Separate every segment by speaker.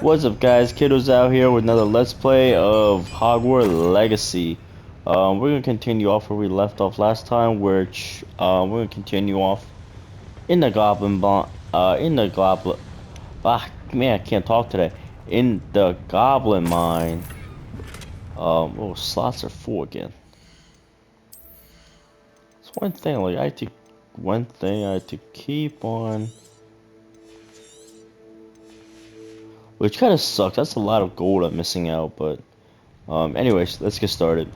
Speaker 1: What's up, guys? Kiddo's out here with another Let's Play of Hogwarts Legacy. We're gonna continue off where we left off last time, which we're gonna continue off in the man, I can't talk today. In the Goblin Mine. Oh, slots are full again. It's one thing I had to keep on, which kind of sucks. That's a lot of gold I'm missing out, but anyways, let's get started.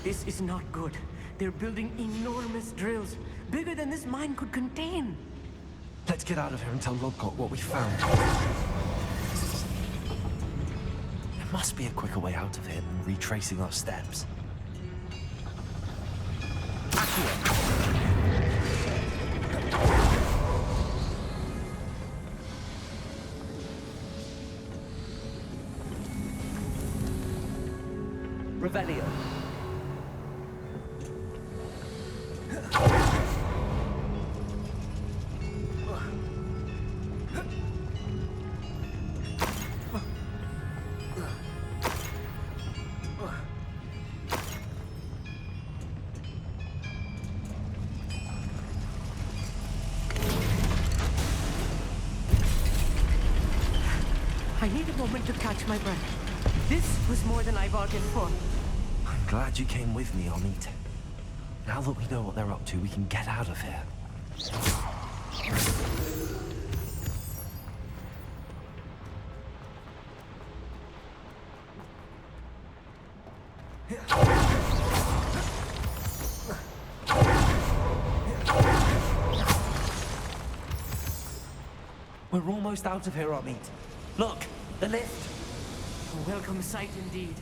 Speaker 2: This is not good. They're building enormous drills, bigger than this mine could contain.
Speaker 3: Let's get out of here and tell Lodgok what we found. There must be a quicker way out of here than retracing our steps.
Speaker 2: Revelio. I need a moment to catch my breath. This was more than I bargained for.
Speaker 3: I'm glad you came with me, Amit. Now that we know what they're up to, we can get out of here. We're almost out of here, Amit. Look, the lift.
Speaker 2: A welcome sight indeed.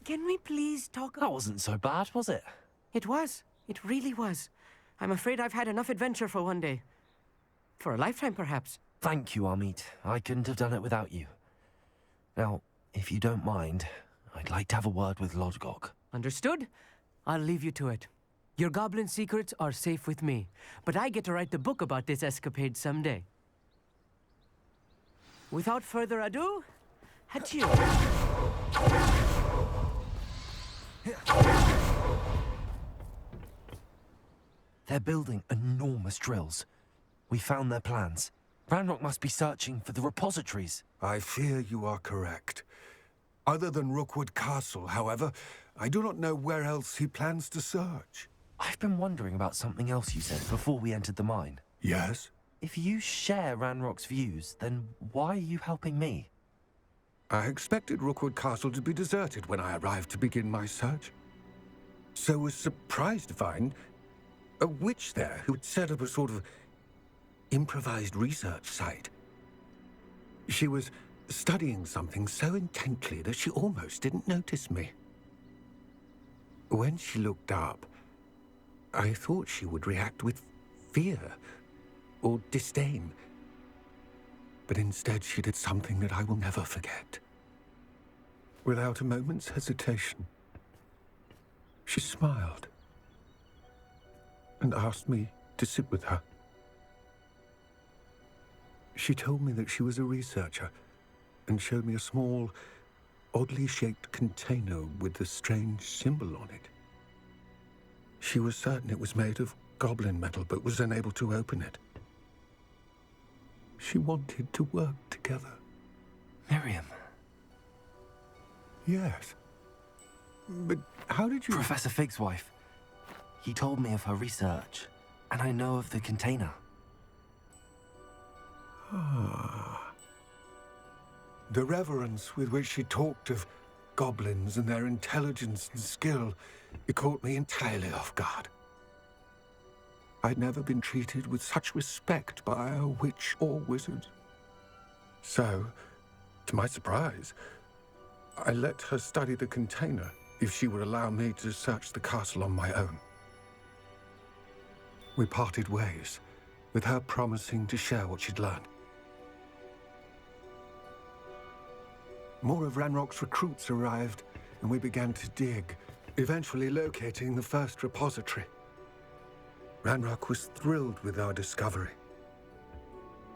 Speaker 2: Can we please talk?
Speaker 3: That wasn't so bad, was it?
Speaker 2: It was. It really was. I'm afraid I've had enough adventure for one day. For a lifetime, perhaps.
Speaker 3: Thank you, Amit. I couldn't have done it without you. Now, if you don't mind, I'd like to have a word with Lodgok.
Speaker 2: Understood? I'll leave you to it. Your goblin secrets are safe with me, but I get to write the book about this escapade someday. Without further ado, adieu.
Speaker 3: They're building enormous drills. We found their plans. Ranrock must be searching for the repositories.
Speaker 4: I fear you are correct. Other than Rookwood Castle, however, I do not know where else he plans to search.
Speaker 3: I've been wondering about something else you said before we entered the mine.
Speaker 4: Yes?
Speaker 3: If you share Ranrock's views, then why are you helping me?
Speaker 4: I expected Rookwood Castle to be deserted when I arrived to begin my search. So was surprised to find a witch there who had set up a sort of improvised research site. She was studying something so intently that she almost didn't notice me. When she looked up, I thought she would react with fear or disdain. But instead she did something that I will never forget. Without a moment's hesitation, she smiled and asked me to sit with her. She told me that she was a researcher and showed me a small, oddly shaped container with a strange symbol on it. She was certain it was made of goblin metal, but was unable to open it. She wanted to work together.
Speaker 3: Miriam.
Speaker 4: Yes. But how did you...
Speaker 3: Professor Fig's wife. He told me of her research, and I know of the container.
Speaker 4: The reverence with which she talked of goblins and their intelligence and skill, it caught me entirely off guard. I'd never been treated with such respect by a witch or wizard. So, to my surprise, I let her study the container if she would allow me to search the castle on my own. We parted ways, with her promising to share what she'd learned. More of Ranrock's recruits arrived, and we began to dig, eventually locating the first repository. Ranrock was thrilled with our discovery,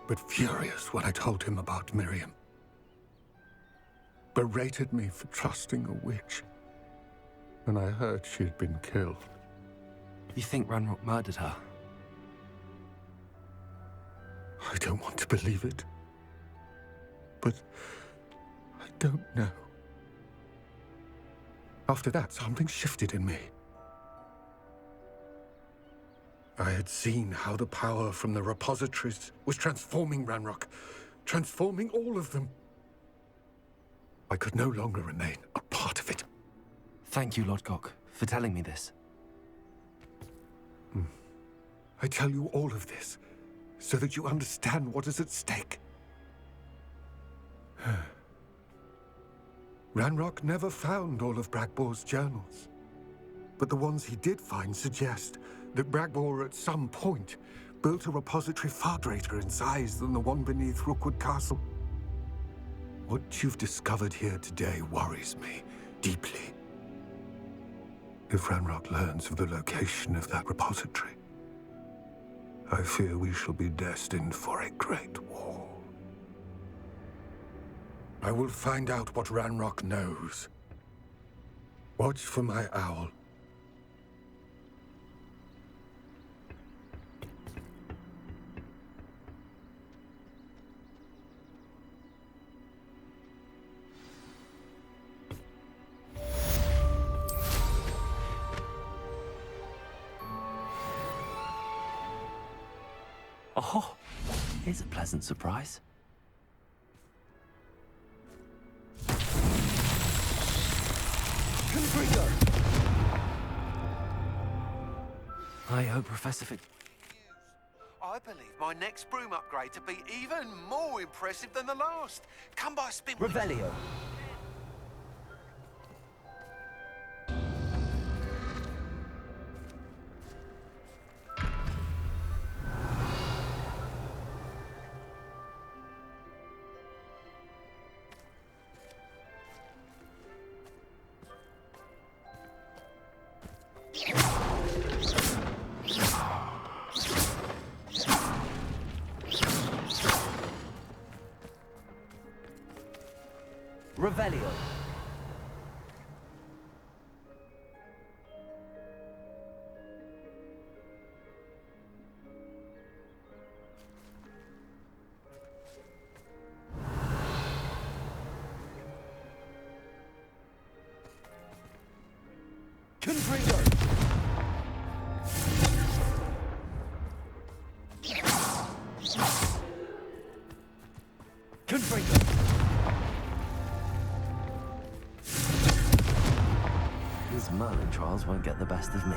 Speaker 4: but furious when I told him about Miriam. Berated me for trusting a witch, and I heard she had been killed.
Speaker 3: You think Ranrock murdered her?
Speaker 4: I don't want to believe it, but I don't know. After that, something shifted in me. I had seen how the power from the repositories was transforming Ranrock, transforming all of them. I could no longer remain a part of it.
Speaker 3: Thank you, Lodgok, for telling me this.
Speaker 4: I tell you all of this so that you understand what is at stake. Ranrock never found all of Bragbor's journals, but the ones he did find suggest that Bragbor at some point built a repository far greater in size than the one beneath Rookwood Castle. What you've discovered here today worries me deeply. If Ranrock learns of the location of that repository, I fear we shall be destined for a great war. I will find out what Ranrock knows. Watch for my owl.
Speaker 3: Oh, here's a pleasant surprise. Confringo! I hope Professor
Speaker 5: I believe my next broom upgrade to be even more impressive than the last. Come by spin.
Speaker 2: Revelio. Revelio. Confringo. Confringo.
Speaker 3: These Merlin trials won't get the best of me.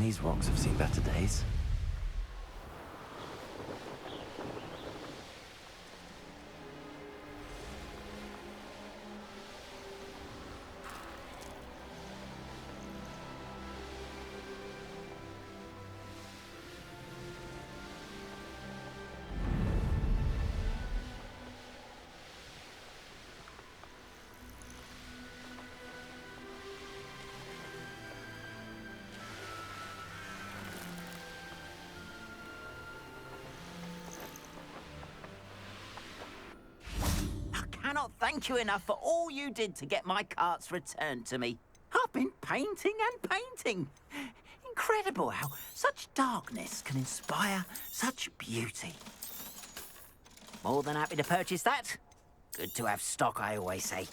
Speaker 3: These rocks have seen better days.
Speaker 6: I cannot thank you enough for all you did to get my carts returned to me. I've been painting and painting. Incredible how such darkness can inspire such beauty. More than happy to purchase that. Good to have stock, I always say.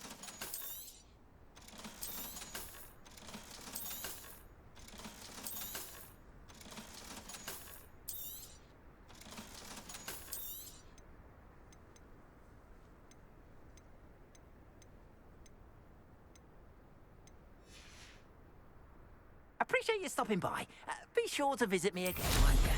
Speaker 6: Appreciate you stopping by. Be sure to visit me again, won't you?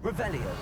Speaker 3: Revelio.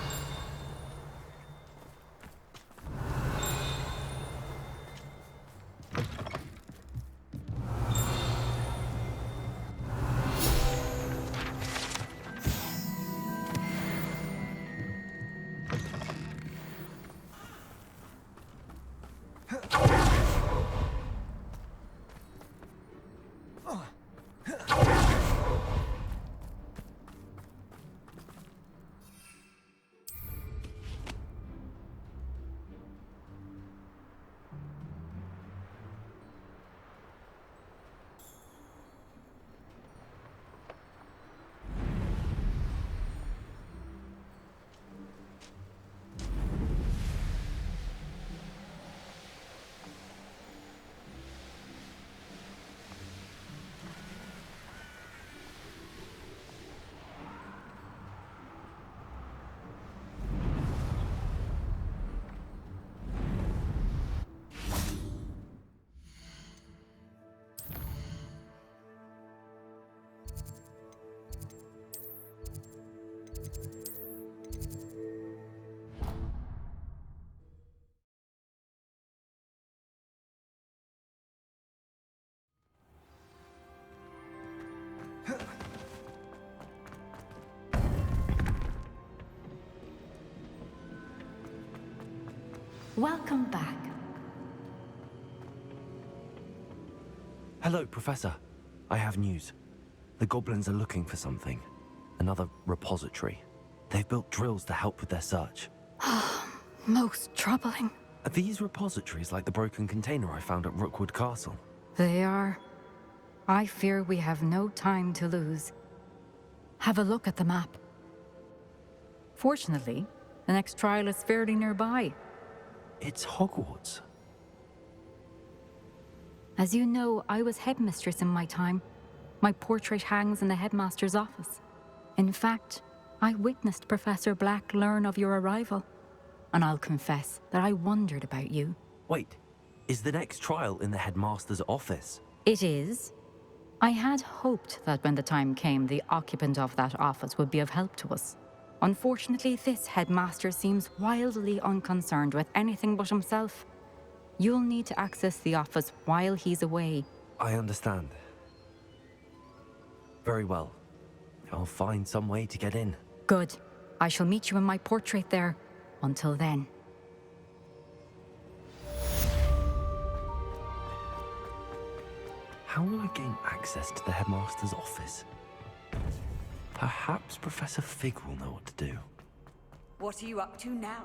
Speaker 7: Welcome back.
Speaker 3: Hello, Professor. I have news. The goblins are looking for something. Another repository. They've built drills to help with their search.
Speaker 7: Most troubling.
Speaker 3: Are these repositories like the broken container I found at Rookwood Castle?
Speaker 7: They are. I fear we have no time to lose. Have a look at the map. Fortunately, the next trial is fairly nearby.
Speaker 3: It's Hogwarts.
Speaker 7: As you know, I was headmistress in my time. My portrait hangs in the headmaster's office. In fact, I witnessed Professor Black learn of your arrival. And I'll confess that I wondered about you.
Speaker 3: Wait, is the next trial in the headmaster's office?
Speaker 7: It is. I had hoped that when the time came, the occupant of that office would be of help to us. Unfortunately, this headmaster seems wildly unconcerned with anything but himself. You'll need to access the office while he's away.
Speaker 3: I understand. Very well. I'll find some way to get in.
Speaker 7: Good. I shall meet you in my portrait there. Until then.
Speaker 3: How will I gain access to the headmaster's office? Perhaps Professor Fig will know what to do.
Speaker 8: What are you up to now?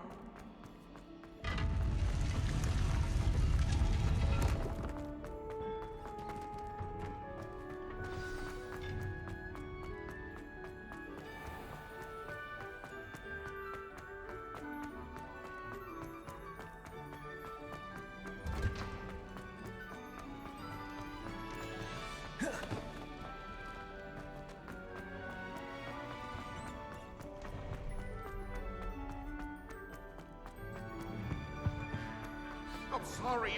Speaker 5: I'm sorry.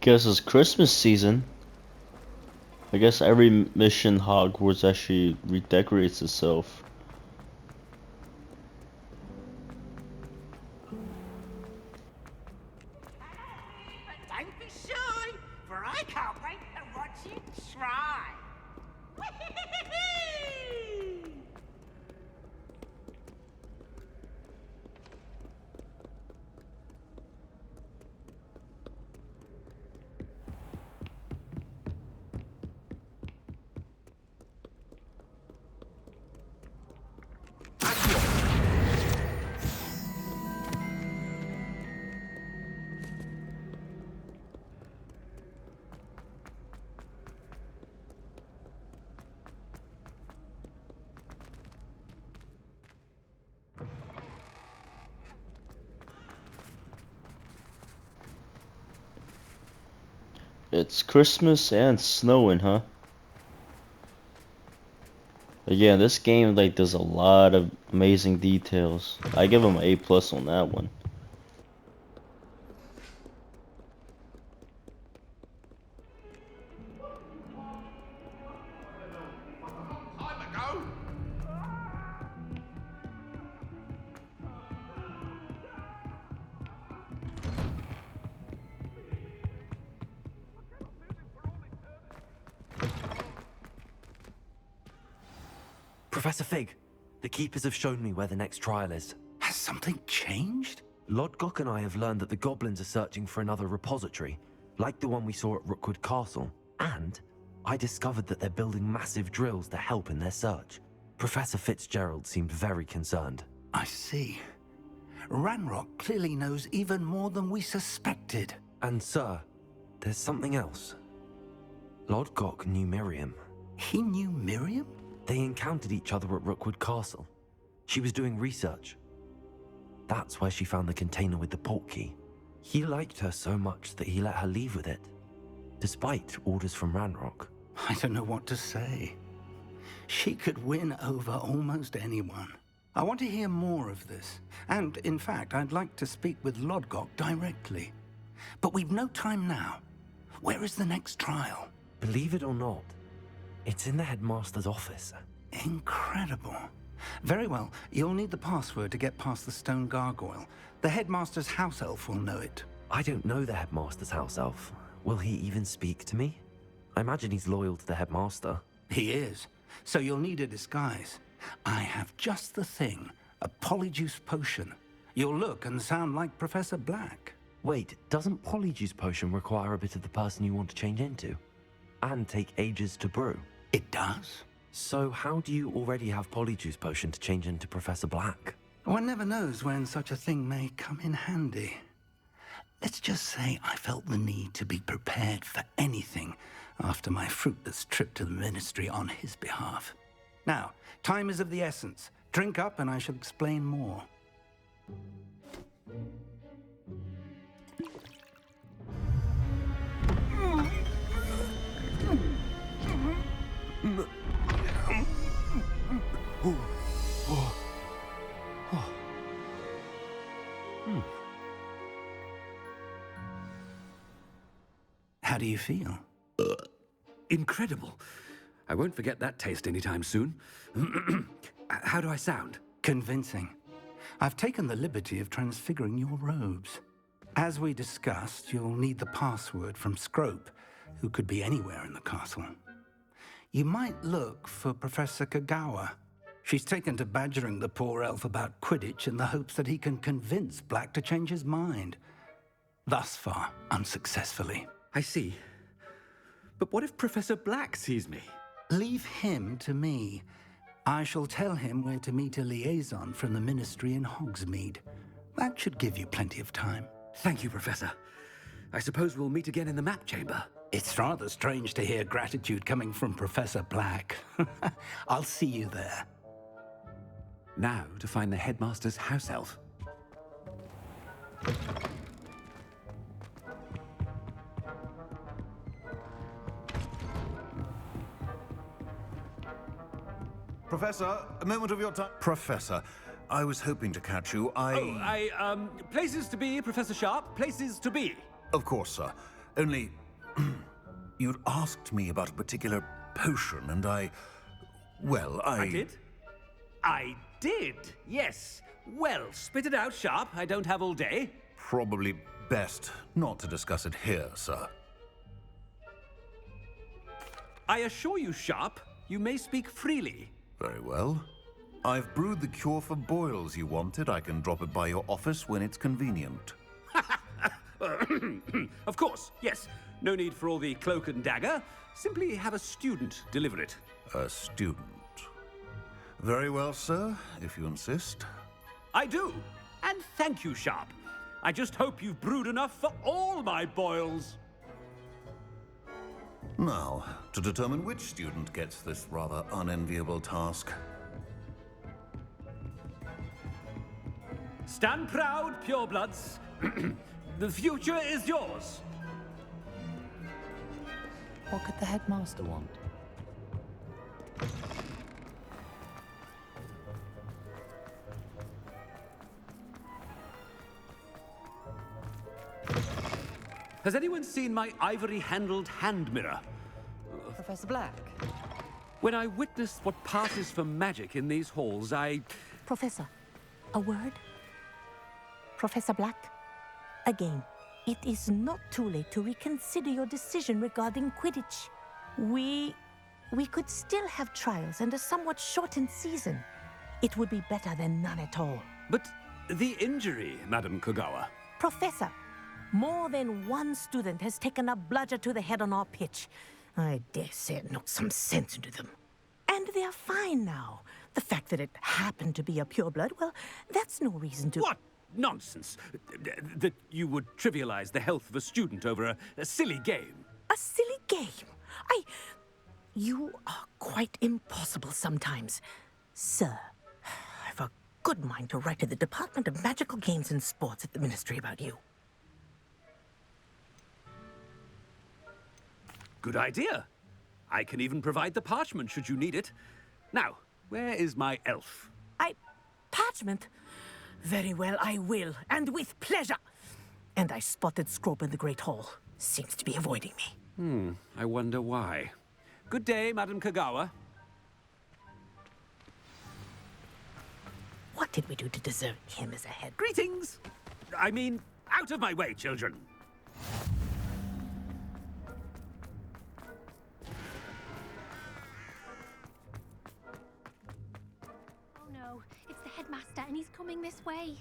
Speaker 1: Guess it's Christmas season. I guess every mission Hogwarts actually redecorates itself.
Speaker 6: Don't be shy, for I can't wait to watch you try.
Speaker 1: It's Christmas and snowing, huh? Again, this game like does a lot of amazing details. I give them an A+ on that one.
Speaker 5: Time ago.
Speaker 3: Professor Fig, the Keepers have shown me where the next trial is.
Speaker 6: Has something changed?
Speaker 3: Lodgok and I have learned that the goblins are searching for another repository, like the one we saw at Rookwood Castle. And I discovered that they're building massive drills to help in their search. Professor Fitzgerald seemed very concerned.
Speaker 6: I see. Ranrock clearly knows even more than we suspected.
Speaker 3: And sir, there's something else. Lodgok knew Miriam.
Speaker 6: He knew Miriam?
Speaker 3: They encountered each other at Rookwood Castle. She was doing research. That's where she found the container with the portkey. He liked her so much that he let her leave with it, despite orders from Ranrock.
Speaker 6: I don't know what to say. She could win over almost anyone. I want to hear more of this. And, in fact, I'd like to speak with Lodgok directly. But we've no time now. Where is the next trial?
Speaker 3: Believe it or not, it's in the headmaster's office.
Speaker 6: Incredible. Very well. You'll need the password to get past the stone gargoyle. The headmaster's house elf will know it.
Speaker 3: I don't know the headmaster's house elf. Will he even speak to me? I imagine he's loyal to the headmaster.
Speaker 6: He is. So you'll need a disguise. I have just the thing. A polyjuice potion. You'll look and sound like Professor Black.
Speaker 3: Wait, doesn't Polyjuice Potion require a bit of the person you want to change into? And take ages to brew?
Speaker 6: It does.
Speaker 3: So how do you already have Polyjuice Potion to change into Professor Black?
Speaker 6: One never knows when such a thing may come in handy. Let's just say I felt the need to be prepared for anything after my fruitless trip to the ministry on his behalf. Now, time is of the essence. Drink up and I shall explain more. How do you feel?
Speaker 8: Incredible. I won't forget that taste anytime soon. How do I sound?
Speaker 6: Convincing. I've taken the liberty of transfiguring your robes. As we discussed, you'll need the password from Scrope, who could be anywhere in the castle. You might look for Professor Kagawa. She's taken to badgering the poor elf about Quidditch in the hopes that he can convince Black to change his mind.
Speaker 9: thus far unsuccessfully.
Speaker 8: I see. But what if Professor Black sees me?
Speaker 9: Leave him to me. I shall tell him where to meet a liaison from the Ministry in Hogsmeade. That should give you plenty of time.
Speaker 8: Thank you, Professor. I suppose we'll meet again in the map chamber.
Speaker 9: It's rather strange to hear gratitude coming from Professor Black. I'll see you there.
Speaker 8: Now to find the headmaster's house elf.
Speaker 10: Professor, a moment of your time. Professor, I was hoping to catch you.
Speaker 8: Places to be, Professor Sharp. Places to be.
Speaker 10: Of course, sir. Only, you'd asked me about a particular potion, and I
Speaker 8: did? I did, yes. Well, spit it out, Sharp. I don't have all day.
Speaker 10: Probably best not to discuss it here, sir.
Speaker 8: I assure you, Sharp, you may speak freely.
Speaker 10: Very well. I've brewed the cure for boils you wanted. I can drop it by your office when it's convenient.
Speaker 8: Of course, yes. No need for all the cloak and dagger. Simply have a student deliver it.
Speaker 10: A student. Very well, sir, if you insist.
Speaker 8: I do. And thank you, Sharp. I just hope you've brewed enough for all my boils.
Speaker 10: Now, to determine which student gets this rather unenviable task.
Speaker 8: Stand proud, purebloods. The future is yours.
Speaker 6: What could the headmaster want?
Speaker 8: Has anyone seen my ivory-handled hand mirror?
Speaker 6: Professor Black?
Speaker 8: When I witnessed what passes for magic in these halls,
Speaker 11: Professor, a word? Professor Black? Again, it is not too late to reconsider your decision regarding Quidditch. We could still have trials and a somewhat shortened season. It would be better than none at all.
Speaker 8: But the injury, Madam Kogawa.
Speaker 11: Professor, more than one student has taken a bludger to the head on our pitch. I dare say it knocked some sense into them. And they are fine now. The fact that it happened to be a pureblood, well, that's no reason to...
Speaker 8: What nonsense! That you would trivialize the health of a student over a silly game.
Speaker 11: A silly game? You are quite impossible sometimes. Sir, I've a good mind to write to the Department of Magical Games and Sports at the Ministry about you.
Speaker 8: Good idea. I can even provide the parchment should you need it. Now, where is my elf?
Speaker 11: Parchment? Very well, I will, and with pleasure. And I spotted Scrope in the Great Hall. Seems to be avoiding me.
Speaker 8: I wonder why. Good day, Madam Kogawa.
Speaker 11: What did we do to deserve him as a head?
Speaker 8: Greetings! I mean, out of my way, children.
Speaker 12: Oh no, it's the headmaster and he's coming this way.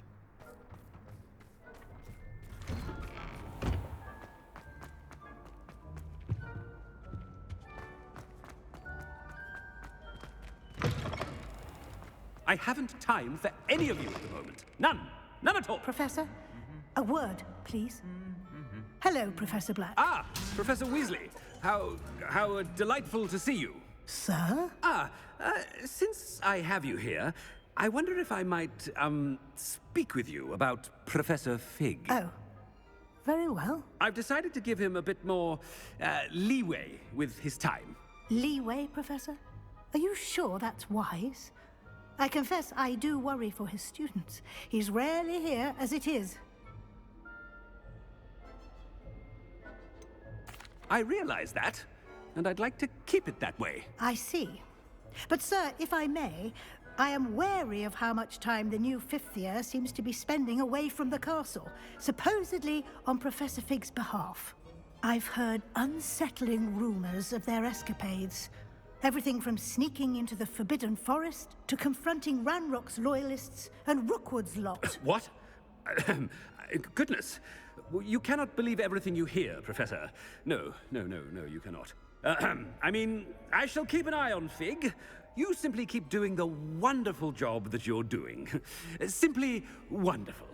Speaker 8: I haven't time for any of you at the moment. None. None at all.
Speaker 13: Professor, a word, please. Hello, Professor Black.
Speaker 8: Ah, Professor Weasley. How delightful to see you.
Speaker 13: Sir?
Speaker 8: Since I have you here, I wonder if I might, speak with you about Professor Fig.
Speaker 13: Oh, very well.
Speaker 8: I've decided to give him a bit more, leeway with his time.
Speaker 13: Leeway, Professor? Are you sure that's wise? I confess I do worry for his students. He's rarely here as it is.
Speaker 8: I realize that, and I'd like to keep it that way.
Speaker 13: I see. But, sir, if I may, I am wary of how much time the new fifth year seems to be spending away from the castle, supposedly on Professor Fig's behalf. I've heard unsettling rumors of their escapades. Everything from sneaking into the Forbidden Forest to confronting Ranrock's loyalists and Rookwood's lot.
Speaker 8: What? Goodness. Well, you cannot believe everything you hear, Professor. No, you cannot. I mean, I shall keep an eye on Fig. You simply keep doing the wonderful job that you're doing. Simply wonderful.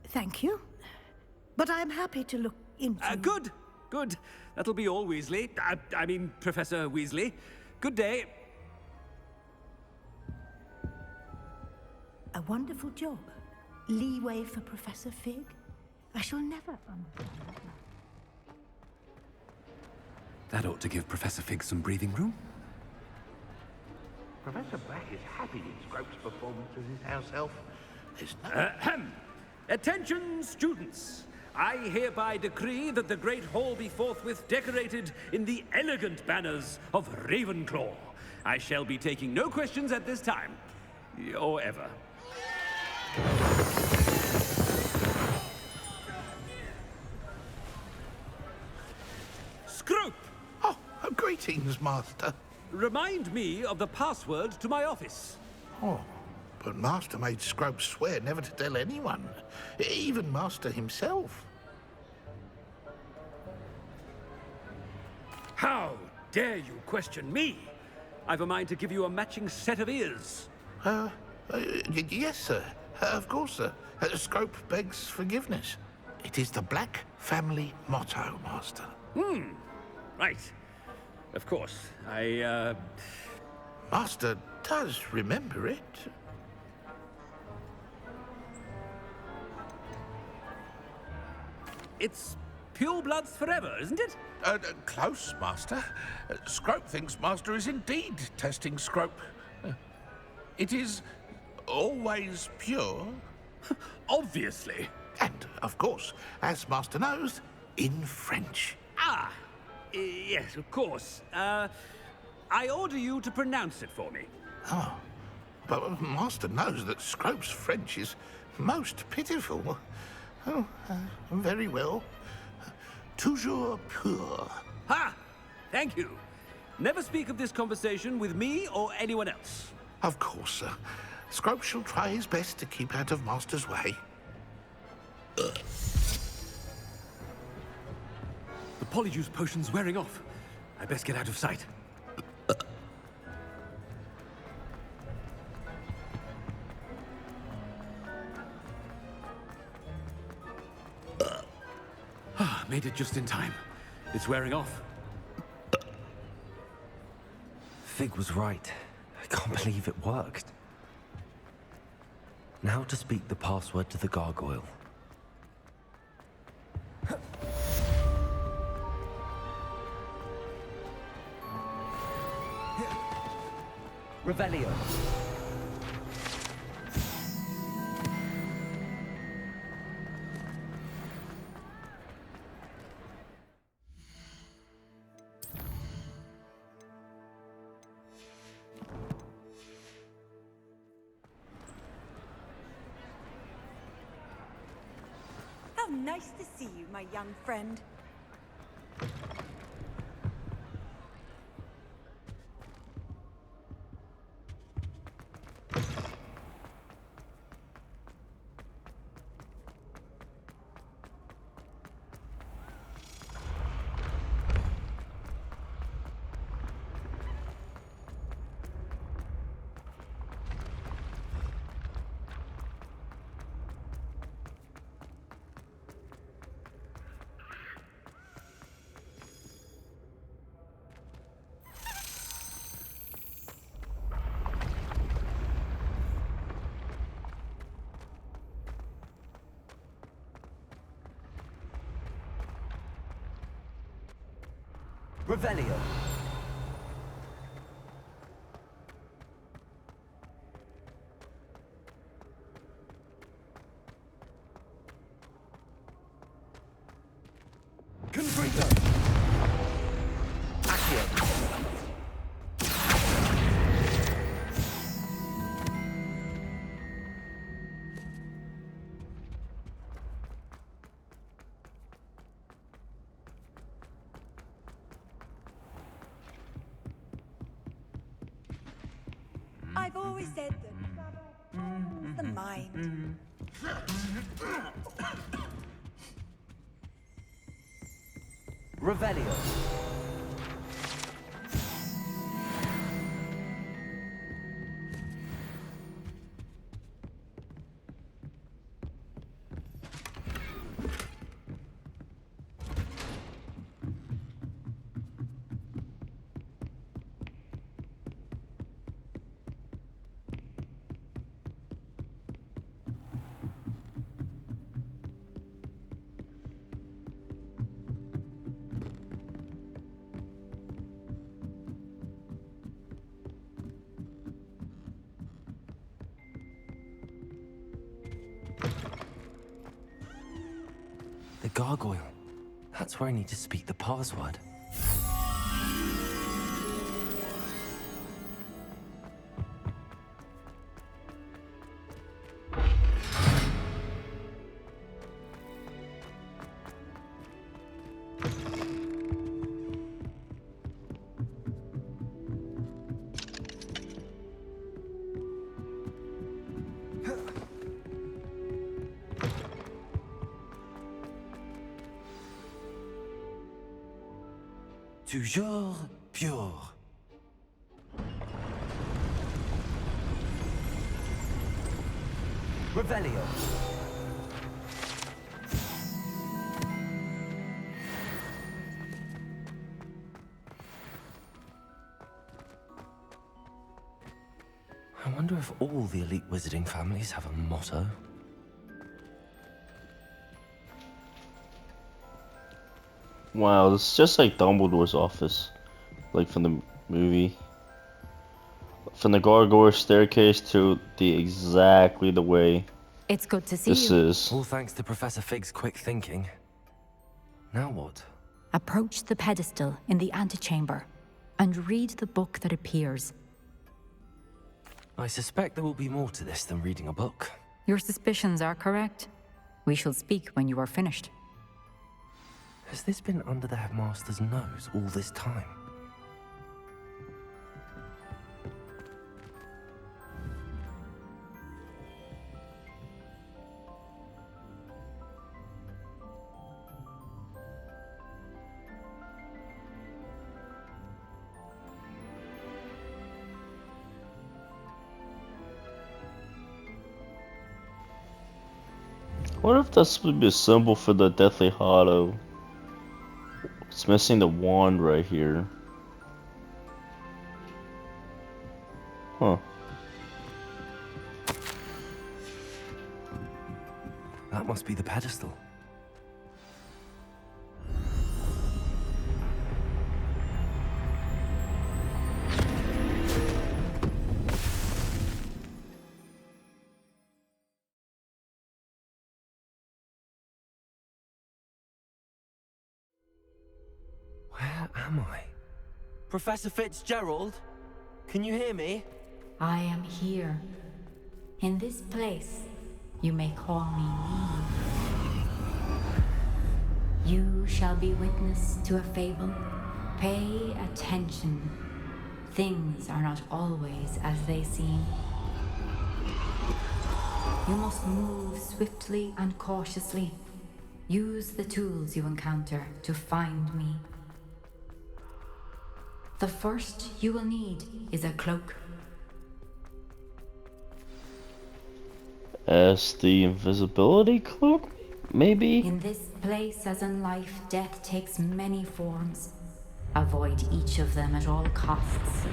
Speaker 13: Thank you. But I'm happy to look into...
Speaker 8: Good. That'll be all, Weasley. I mean, Professor Weasley. Good day.
Speaker 13: A wonderful job. Leeway for Professor Fig. I shall never understand that.
Speaker 8: That ought to give Professor Fig some breathing room.
Speaker 14: Professor Black is happy in Scrope's performance as his house elf. There's no...
Speaker 8: Ahem. Attention, students! I hereby decree that the Great Hall be forthwith decorated in the elegant banners of Ravenclaw. I shall be taking no questions at this time. Or ever. Scrope!
Speaker 14: Oh, greetings, Master.
Speaker 8: Remind me of the password to my office.
Speaker 14: Oh, but Master made Scrope swear never to tell anyone, even Master himself.
Speaker 8: How dare you question me? I've a mind to give you a matching set of ears.
Speaker 14: Yes, sir. Of course, sir. Scrope begs forgiveness. It is the Black family motto, Master.
Speaker 8: Right. Of course.
Speaker 14: Master does remember it.
Speaker 8: It's pure bloods forever, isn't it?
Speaker 14: Close, Master. Scrope thinks Master is indeed testing Scrope. It is always pure.
Speaker 8: Obviously.
Speaker 14: And, of course, as Master knows, in French.
Speaker 8: Yes, of course. I order you to pronounce it for me.
Speaker 14: Oh, but Master knows that Scrope's French is most pitiful. Oh, very well. Toujours pur.
Speaker 8: Ha! Thank you. Never speak of this conversation with me or anyone else.
Speaker 14: Of course, sir. Scrope shall try his best to keep out of Master's way.
Speaker 8: The Polyjuice potion's wearing off. I best get out of sight. Made it just in time. It's wearing off.
Speaker 3: Fig was right. I can't believe it worked. Now to speak the password to the gargoyle.
Speaker 2: Revelio.
Speaker 15: How nice to see you, my young friend.
Speaker 2: Revelio.
Speaker 8: Confringo.
Speaker 2: Accio.
Speaker 15: I've always said that travel calms the mind.
Speaker 3: Revelio. The gargoyle. That's where I need to speak the password. Toujours pure. Revelio. I wonder if all the elite wizarding families have a motto.
Speaker 1: Wow, it's just like Dumbledore's office, like from the movie. From the gargoyle staircase to the exactly the way
Speaker 7: It's good to see
Speaker 1: this
Speaker 7: you.
Speaker 1: is.
Speaker 3: All thanks to Professor Fig's quick thinking. Now what?
Speaker 7: Approach the pedestal in the antechamber and read the book that appears.
Speaker 3: I suspect there will be more to this than reading a book.
Speaker 7: Your suspicions are correct. We shall speak when you are finished.
Speaker 3: Has this been under the headmaster's nose all this time?
Speaker 1: What if that's supposed to be a symbol for the Deathly Hollow? It's missing the wand right here. Huh.
Speaker 3: That must be the pedestal. Where am I? Professor Fitzgerald? Can you hear me?
Speaker 7: I am here. In this place, you may call me Neve. You shall be witness to a fable. Pay attention. Things are not always as they seem. You must move swiftly and cautiously. Use the tools you encounter to find me. The first you will need is a cloak.
Speaker 1: As the invisibility cloak, maybe?
Speaker 7: In this place, as in life, death takes many forms. Avoid each of them at all costs.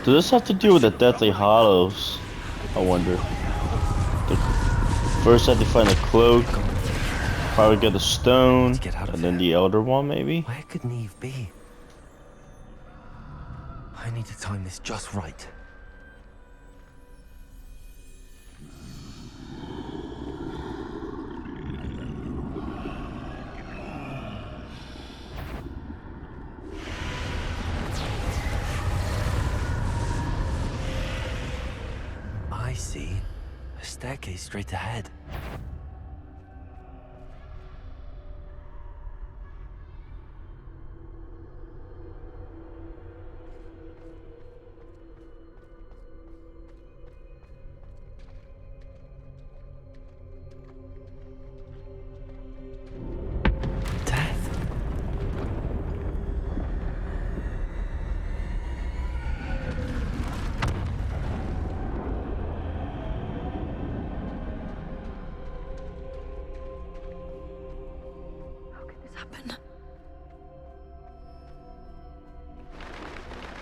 Speaker 1: Does this have to do with the Deathly Hollows? I wonder. First I have to find the cloak, probably get the stone, and then the Elder Wand maybe?
Speaker 3: Where could Neve be? I need to time this just right. I see. A staircase straight ahead.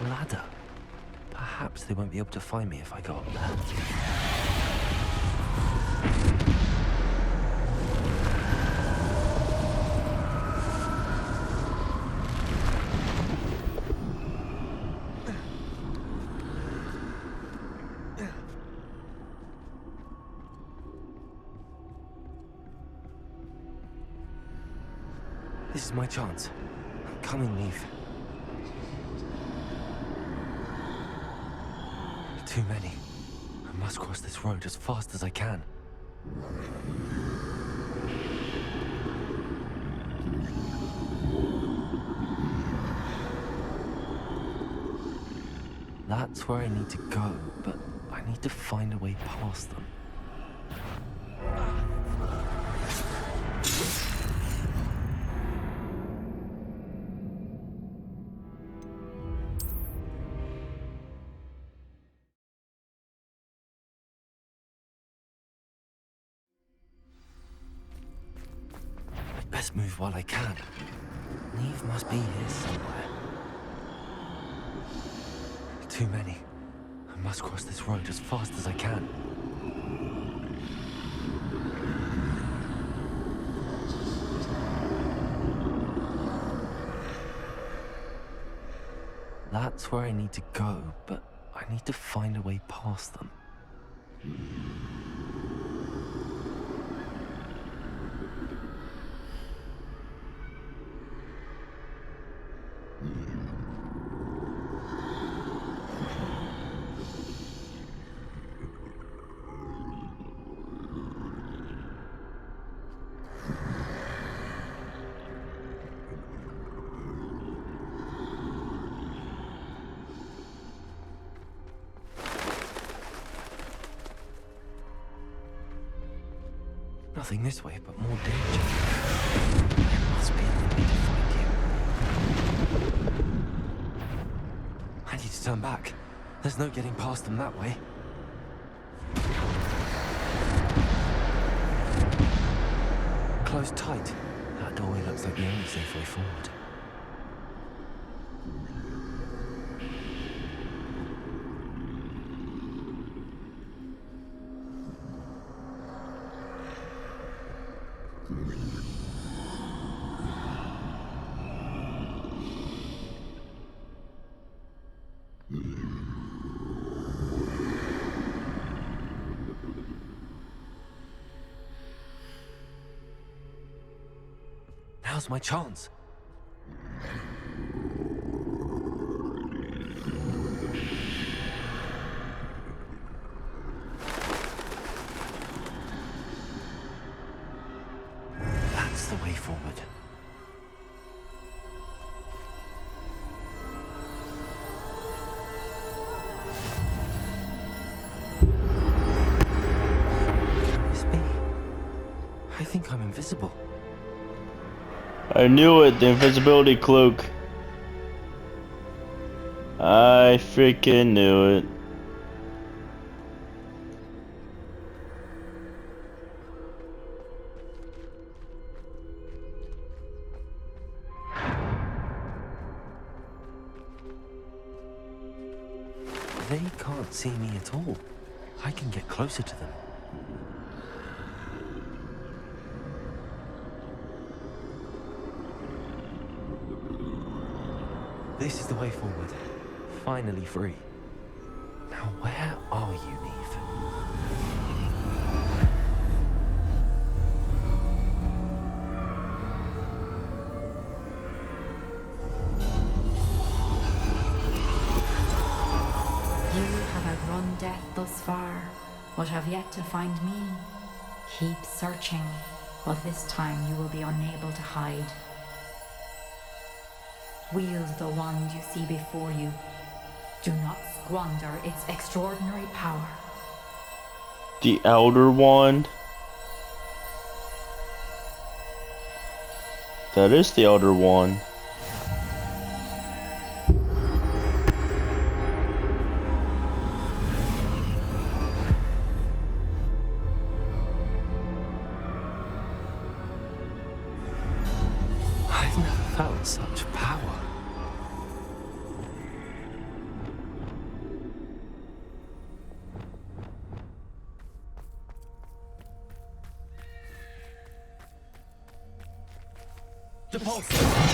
Speaker 3: Ladder. Perhaps they won't be able to find me if I go up there. This is my chance. Come and leave. Too many. I must cross this road as fast as I can. That's where I need to go, but I need to find a way past them. Best move while I can. Neve must be here somewhere. Too many. I must cross this road as fast as I can. That's where I need to go, but I need to find a way past them. Nothing this way, but more danger. There must be another way to find you. I need to turn back. There's no getting past them that way. Close tight. That doorway looks like the only safe way forward. Now's my chance. That's the way forward. Can this be? I think I'm invisible.
Speaker 1: I knew it, the invisibility cloak. I freaking knew it.
Speaker 3: They can't see me at all. I can get closer to them. This is the way forward. finally free. Now where are you, Neve?
Speaker 7: You have outrun death thus far, but have yet to find me. Keep searching, but this time you will be unable to hide. Wield the wand you see before you. Do not squander its extraordinary power.
Speaker 1: The Elder Wand. That is the Elder Wand.
Speaker 3: I've never felt such power.
Speaker 8: Defender!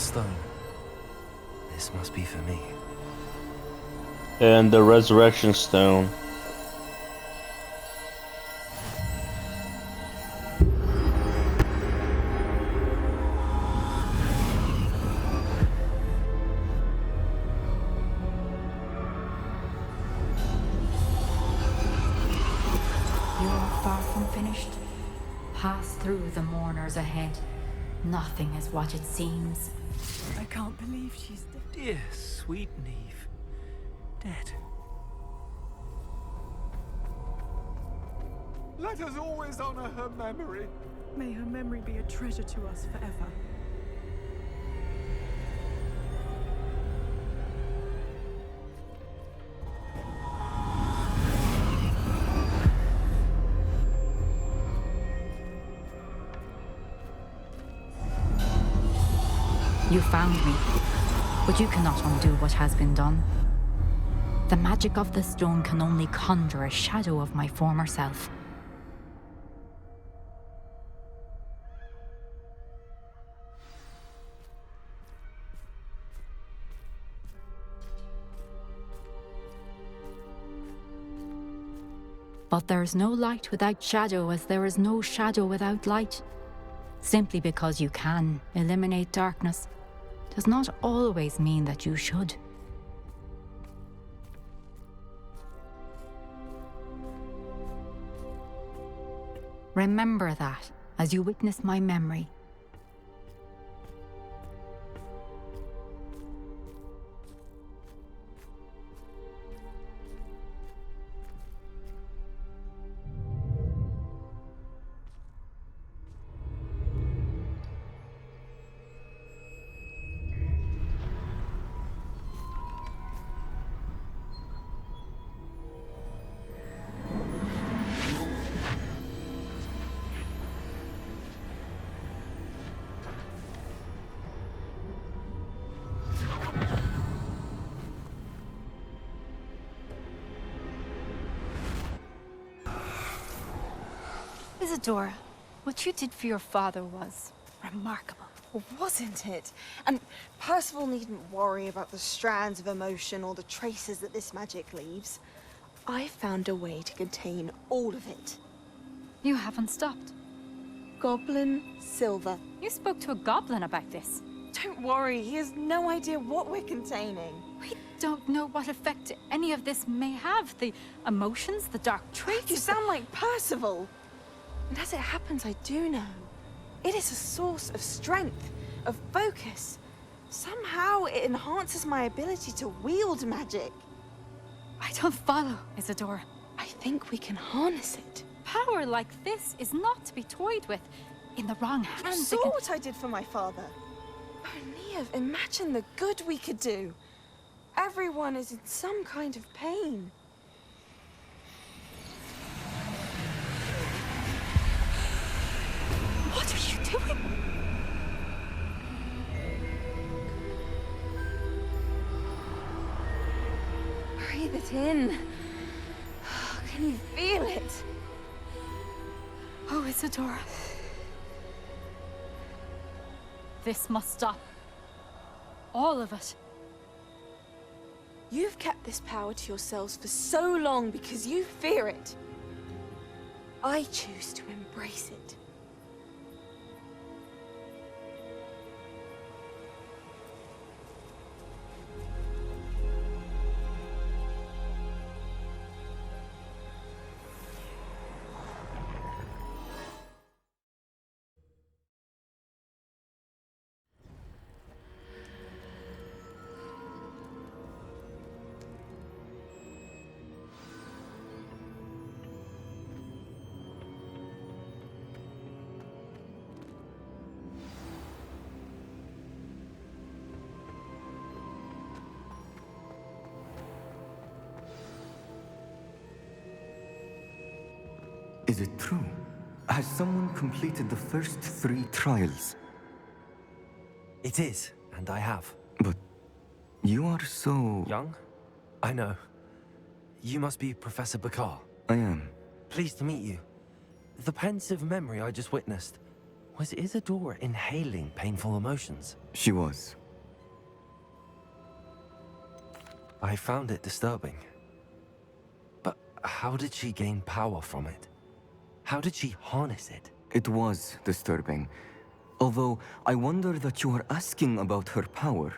Speaker 3: stone. This must be for me.
Speaker 1: And the resurrection stone.
Speaker 7: You're far from finished. Pass through the mourners ahead. Nothing is what it seems.
Speaker 15: I can't believe she's dead.
Speaker 8: Dear, sweet Neve. Dead.
Speaker 16: Let us always honor her memory.
Speaker 15: May her memory be a treasure to us forever.
Speaker 7: You found me, but you cannot undo what has been done. The magic of the stone can only conjure a shadow of my former self. But there is no light without shadow, as there is no shadow without light. Simply because you can eliminate darkness does not always mean that you should. Remember that as you witness my memory.
Speaker 17: Isadora, what you did for your father was remarkable.
Speaker 18: Well, wasn't it? And Percival needn't worry about the strands of emotion or the traces that this magic leaves. I found a way to contain all of it.
Speaker 17: You haven't stopped.
Speaker 18: Goblin Silver.
Speaker 17: You spoke to a goblin about this.
Speaker 18: Don't worry, he has no idea what we're containing.
Speaker 17: We don't know what effect any of this may have. The emotions, the dark traits.
Speaker 18: You sound like Percival. And as it happens, I do know. It is a source of strength, of focus. Somehow it enhances my ability to wield magic.
Speaker 17: I don't follow, Isadora.
Speaker 18: I think we can harness it.
Speaker 17: Power like this is not to be toyed with. In the wrong hands,
Speaker 18: You saw what I did for my father. Oh, Neve, imagine the good we could do. Everyone is in some kind of pain.
Speaker 17: What are you doing?
Speaker 18: Breathe it in. Can you feel it?
Speaker 17: Oh, Isadora. This must stop. All of it.
Speaker 18: You've kept this power to yourselves for so long because you fear it. I choose to embrace it.
Speaker 19: Is it true? Has someone completed the first 3 trials?
Speaker 3: It is, and I have.
Speaker 19: But you are so...
Speaker 3: Young? I know. You must be Professor Bakar.
Speaker 19: I am.
Speaker 3: Pleased to meet you. The pensive memory I just witnessed, was Isadora inhaling painful emotions?
Speaker 19: She was.
Speaker 3: I found it disturbing. But how did she gain power from it? How did she harness it?
Speaker 19: It was disturbing. Although, I wonder that you are asking about her power.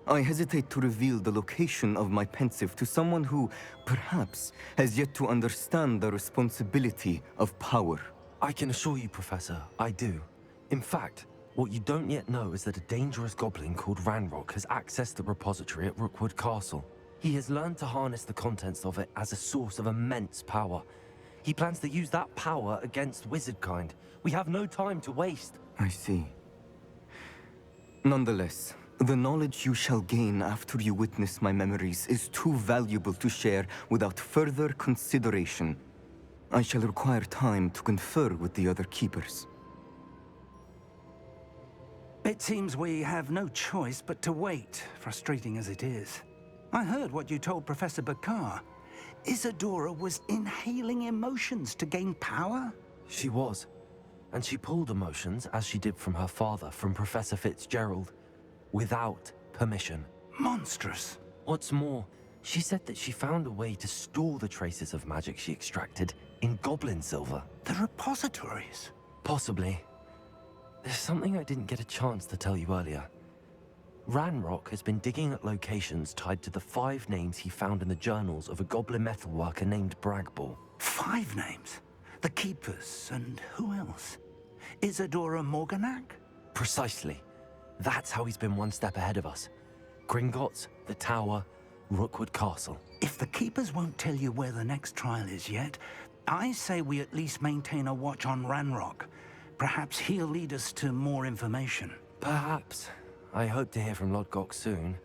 Speaker 19: I hesitate to reveal the location of my pensive to someone who, perhaps, has yet to understand the responsibility of power.
Speaker 3: I can assure you, Professor, I do. In fact, what you don't yet know is that a dangerous goblin called Ranrock has accessed the repository at Rookwood Castle. He has learned to harness the contents of it as a source of immense power. He plans to use that power against wizardkind. We have no time to waste.
Speaker 19: I see. Nonetheless, the knowledge you shall gain after you witness my memories is too valuable to share without further consideration. I shall require time to confer with the other keepers.
Speaker 9: It seems we have no choice but to wait, frustrating as it is. I heard what you told Professor Bakar. Isadora was inhaling emotions to gain power?
Speaker 3: She was. And she pulled emotions, as she did from her father, from Professor Fitzgerald, without permission.
Speaker 9: Monstrous.
Speaker 3: What's more, she said that she found a way to store the traces of magic she extracted in goblin silver.
Speaker 9: The repositories?
Speaker 3: Possibly. There's something I didn't get a chance to tell you earlier. Ranrock has been digging at locations tied to the 5 names he found in the journals of a goblin metalworker named Bragball.
Speaker 9: 5 names? The Keepers, and who else? Isadora Morganac?
Speaker 3: Precisely. That's how he's been one step ahead of us. Gringotts, the Tower, Rookwood Castle.
Speaker 9: If the Keepers won't tell you where the next trial is yet, I say we at least maintain a watch on Ranrock. Perhaps he'll lead us to more information.
Speaker 3: Perhaps. I hope to hear from Lodgok soon.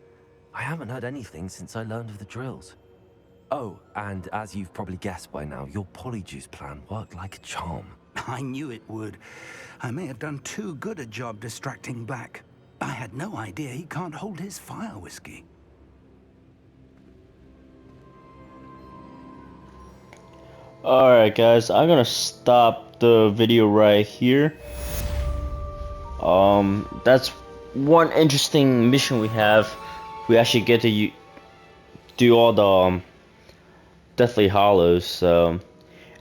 Speaker 3: I haven't heard anything since I learned of the drills. Oh, and as you've probably guessed by now, your Polyjuice plan worked like a charm.
Speaker 9: I knew it would. I may have done too good a job distracting Black. I had no idea he can't hold his fire whiskey.
Speaker 1: Alright guys, I'm gonna stop the video right here. That's one interesting mission we have. We actually get to do all the Deathly Hollows. So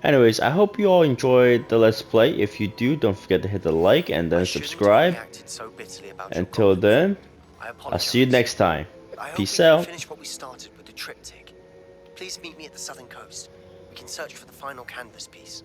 Speaker 1: anyways, I hope you all enjoyed the Let's Play. If you do, don't forget to hit the like and then subscribe. Until then, I'll see you next time. Peace out.
Speaker 20: Finish what we started with the triptych. Please meet me at the southern coast. We can search for the final canvas piece.